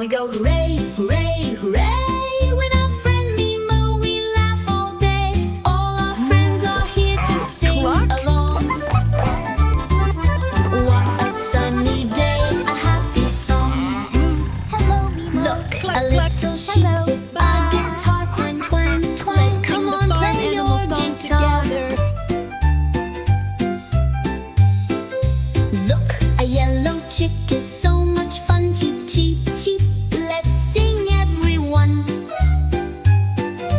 we go. Hooray, hooray, hooray. With our friend Mimo we laugh all day. All our friends are here to sing along. What a sunny day, a happy song. Hello, Mimo. Look, a little sheep with a guitar. Twang, twang, twang. Come on, play your guitar. Look, a yellow chick is so much fun. Cheep, cheep, cheep. Let's sing, everyone.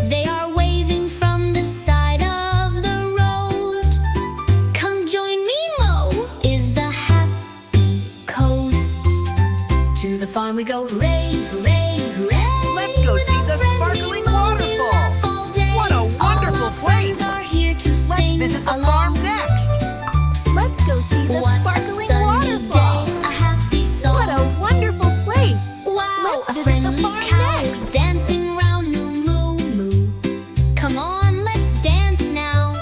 They are waving from the side of the road. Come join Mimo, is the happy code. To the farm we go. Hooray, hooray, hooray. Let's go see the sparkling waterfall. What a wonderful place. Let's visit the farm next. Let's go see the sparkling waterfall. What a wonderful place. Let's visit the farm next. Dancing round, moo, moo, moo. Come on, let's dance now.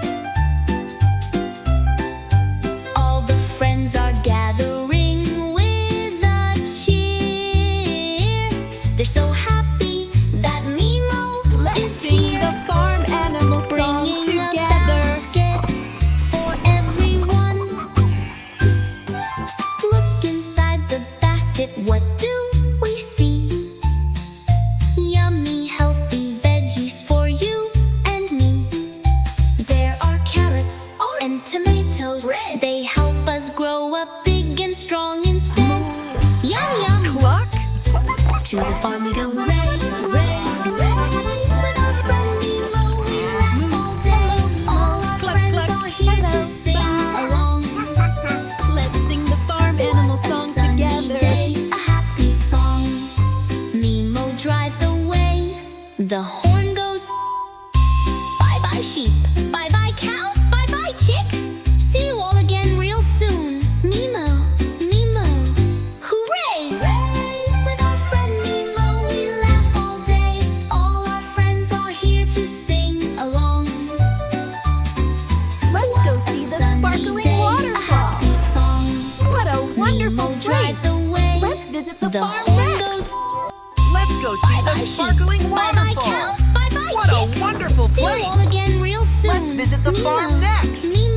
All the friends are gathering with a cheer. They're so happy that Mimo is Sing here. the farm animal song Bringing a together. basket for everyone. Look inside the basket, what do we see? Yummy, healthy veggies for you and me. There are carrots and tomatoes. They help us grow up big and strong instead. Yum, yum. Cluck. To the farm we go. Hooray, hooray, hooray. With our friend Mimo we laugh all day. All our friends are here to sing along. Let's sing the farm animal A song sunny together. day, a happy song. Mimo drives away. The horn goes. Bye-bye sheep. Bye-bye cow. Bye-bye chick. See you all again real soon. Mimo, Mimo. Hooray! With our friend Mimo we laugh all day. All our friends are here to sing along. Let's go see the Sunny sparkling day, a waterfall. happy song. What a wonderful Mimo drives place. away. Let's visit the The farm horn next. goes. Let's go see the Bye-bye sheep. sparkling Bye-bye waterfall. cow. Bye-bye What chick. a wonderful See you place. all again real soon. Let's visit the farm Mimo, next. Mimo.